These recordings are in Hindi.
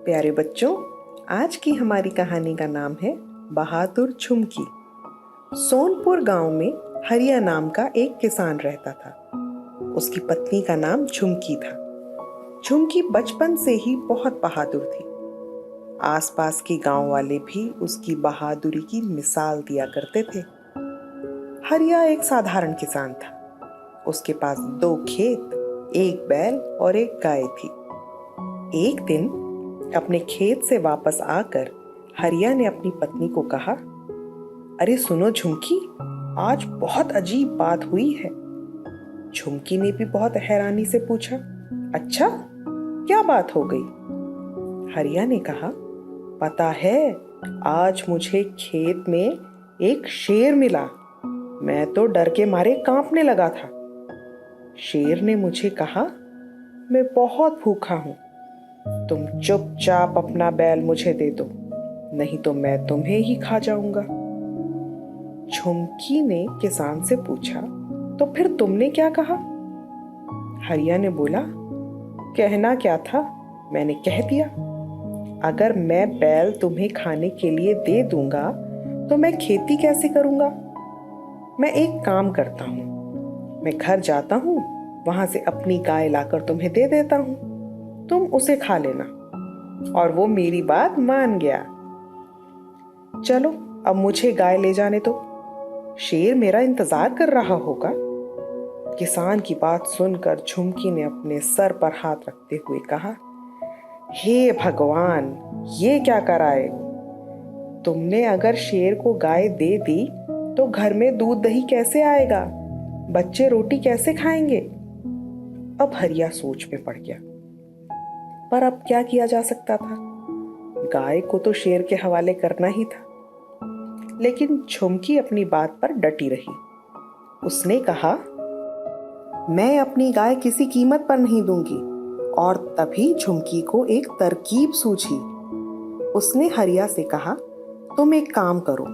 प्यारे बच्चों, आज की हमारी कहानी का नाम है बहादुर झुमकी। सोनपुर गांव में हरिया नाम का एक किसान रहता था। उसकी पत्नी का नाम झुमकी था। झुमकी बचपन से ही बहुत बहादुर थी। आसपास के गांव वाले भी उसकी बहादुरी की मिसाल दिया करते थे। हरिया एक साधारण किसान था। उसके पास 2 खेत, 1 बैल और 1 गाय थी। एक दिन अपने खेत से वापस आकर हरिया ने अपनी पत्नी को कहा, अरे सुनो झुमकी, आज बहुत अजीब बात हुई है। झुमकी ने भी बहुत हैरानी से पूछा, अच्छा क्या बात हो गई? हरिया ने कहा, पता है, आज मुझे खेत में एक शेर मिला। मैं तो डर के मारे कांपने लगा था। शेर ने मुझे कहा, मैं बहुत भूखा हूं, तुम चुपचाप अपना बैल मुझे दे दो, नहीं तो मैं तुम्हें ही खा जाऊंगा। झुमकी ने किसान से पूछा, तो फिर तुमने क्या कहा? हरिया ने बोला, कहना क्या था, मैंने कह दिया। अगर मैं बैल तुम्हें खाने के लिए दे दूंगा तो मैं खेती कैसे करूंगा? मैं एक काम करता हूं, मैं घर जाता हूं, वहां से अपनी गाय लाकर तुम्हें दे देता हूं, तुम उसे खा लेना। और वो मेरी बात मान गया। चलो अब मुझे गाय ले जाने दो, शेर मेरा इंतजार कर रहा होगा। किसान की बात सुनकर झुमकी ने अपने सर पर हाथ रखते हुए कहा, हे भगवान, ये क्या कराए? तुमने अगर शेर को गाय दे दी तो घर में दूध दही कैसे आएगा? बच्चे रोटी कैसे खाएंगे? अब हरिया सोच में पड़ गया, पर अब क्या किया जा सकता था? गाय को तो शेर के हवाले करना ही था। लेकिन झुमकी अपनी बात पर डटी रही। उसने कहा, मैं अपनी गाय किसी कीमत पर नहीं दूंगी। और तभी झुमकी को एक तरकीब सूझी। उसने हरिया से कहा, तुम एक काम करो,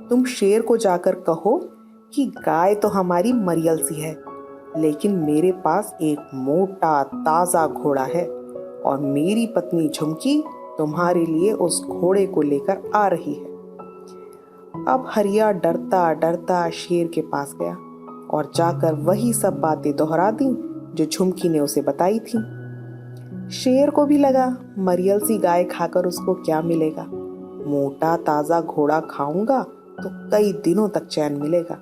तुम शेर को जाकर कहो कि गाय तो हमारी मरियल सी है, लेकिन मेरे पास एक मोटा ताजा घोड़ा है और मेरी पत्नी झुमकी तुम्हारे लिए उस घोड़े को लेकर आ रही है। अब हरिया डरता डरता शेर के पास गया और जाकर वही सब बातें दोहरा दी जो झुमकी ने उसे बताई थी। शेर को भी लगा, मरियल सी गाय खाकर उसको क्या मिलेगा? मोटा ताजा घोड़ा खाऊंगा तो कई दिनों तक चैन मिलेगा।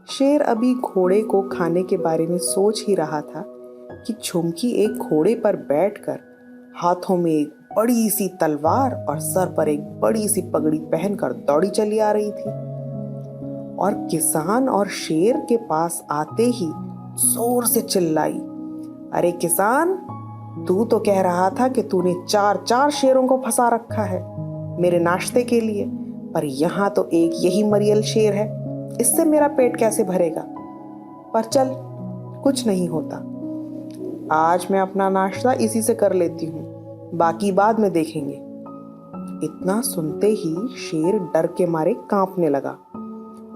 शेर अभी घोड़े को खाने के बारे में सोच ही रहा था कि झुमकी एक घोड़े पर बैठकर हाथों में एक बड़ी सी तलवार और सर पर एक बड़ी सी पगड़ी पहनकर दौड़ी चली आ रही थी। और किसान और शेर के पास आते ही जोर से चिल्लाई, अरे किसान, तू तो कह रहा था कि तूने 4 शेरों को फंसा रखा है मेरे नाश्ते के लिए, पर यहाँ तो एक यही मरियल शेर है, इससे मेरा पेट कैसे भरेगा? पर चल, कुछ नहीं होता, आज मैं अपना नाश्ता इसी से कर लेती हूँ, बाकी बाद में देखेंगे। इतना सुनते ही शेर डर के मारे कांपने लगा।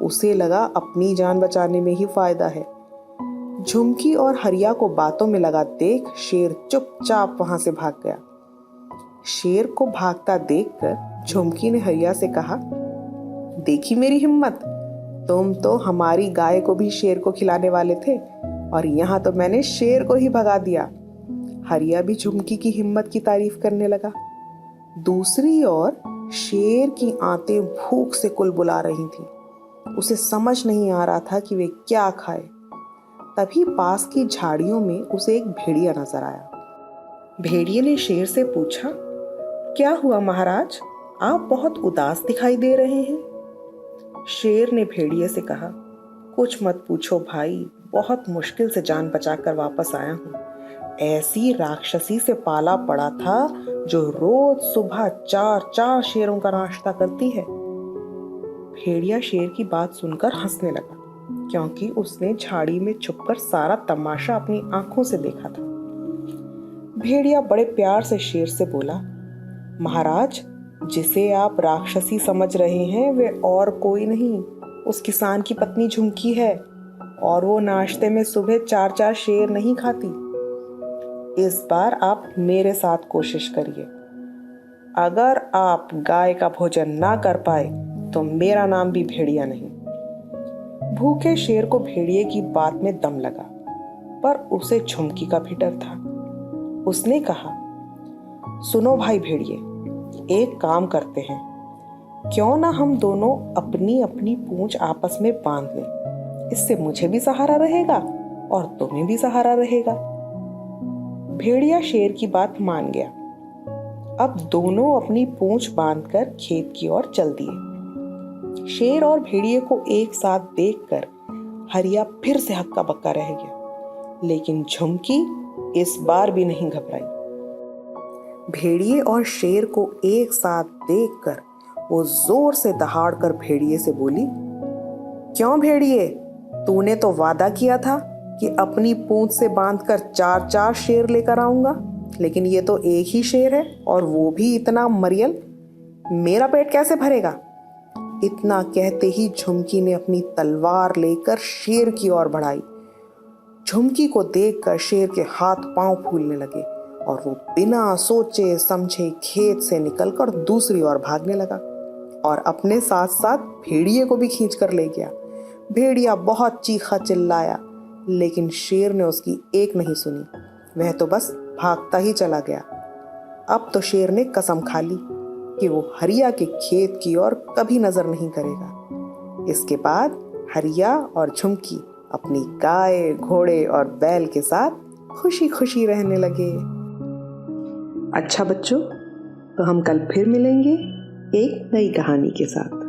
उसे लगा अपनी जान बचाने में ही फायदा है। झुमकी और हरिया को बातों में लगा देख शेर चुपचाप वहां से भाग गया। शेर को भागता देखकर झुमकी ने हरिया से कहा, देखी मेरी हिम्मत, तुम तो हमारी गाय को भी शेर को खिलाने वाले थे और यहाँ तो मैंने शेर को ही भगा दिया। हरिया भी झुमकी की हिम्मत की तारीफ करने लगा। दूसरी ओर शेर की आंतें भूख से कुलबुला रही थी। उसे समझ नहीं आ रहा था कि वे क्या खाए। तभी पास की झाड़ियों में उसे एक भेड़िया नजर आया। भेड़िए ने शेर से पूछा, क्या हुआ महाराज, आप बहुत उदास दिखाई दे रहे हैं? शेर ने भेड़िए से कहा, कुछ मत पूछो भाई, बहुत मुश्किल से जान बचाकर वापस आया हूँ। ऐसी राक्षसी से पाला पड़ा था जो रोज सुबह 4 शेरों का नाश्ता करती है। भेड़िया शेर की बात सुनकर हंसने लगा, क्योंकि उसने झाड़ी में छुपकर सारा तमाशा अपनी आंखों से देखा था। भेड़िया बड़े प्यार से शेर से बोला, महाराज, जिसे आप राक्षसी समझ रहे हैं वे और कोई नहीं, उस किसान की पत्नी झुमकी है, और वो नाश्ते में सुबह 4 शेर नहीं खाती। इस बार आप मेरे साथ कोशिश करिए, अगर आप गाय का भोजन ना कर पाए तो मेरा नाम भी भेड़िया नहीं। भूखे शेर को भेड़िए की बात में दम लगा, पर उसे झुमकी का भी डर था। उसने कहा, सुनो भाई भेड़िए, एक काम करते हैं, क्यों ना हम दोनों अपनी अपनी पूंछ आपस में बांध लें। इससे मुझे भी सहारा रहेगा और तुम्हें भी सहारा रहेगा। भेड़िया शेर की बात मान गया। अब दोनों अपनी पूंछ बांधकर खेत की ओर चल दिए। शेर और भेड़िए को एक साथ देखकर हरिया फिर से हक्का बक्का रह गया, लेकिन झुमकी इस बार भी नहीं घबराई। भेड़िए और शेर को एक साथ देखकर वो जोर से दहाड़कर भेड़िए से बोली, क्यों भेड़िए, तूने तो वादा किया था कि अपनी पूंछ से बांधकर 4-4 शेर लेकर आऊंगा, लेकिन ये तो एक ही शेर है और वो भी इतना मरियल, मेरा पेट कैसे भरेगा। इतना कहते ही झुमकी ने अपनी तलवार लेकर शेर की ओर बढ़ाई। झुमकी को देखकर शेर के हाथ पांव फूलने लगे और वो बिना सोचे समझे खेत से निकलकर दूसरी ओर भागने लगा और अपने साथ साथ भेड़िए को भी खींच कर ले गया। भेड़िया बहुत चीखा चिल्लाया, लेकिन शेर ने उसकी एक नहीं सुनी। वह तो बस भागता ही चला गया। अब तो शेर ने कसम खा ली कि वो हरिया के खेत की ओर कभी नजर नहीं करेगा। इसके बाद हरिया और झुमकी अपनी गाय, घोड़े और बैल के साथ खुशी खुशी रहने लगे। अच्छा बच्चों, तो हम कल फिर मिलेंगे एक नई कहानी के साथ।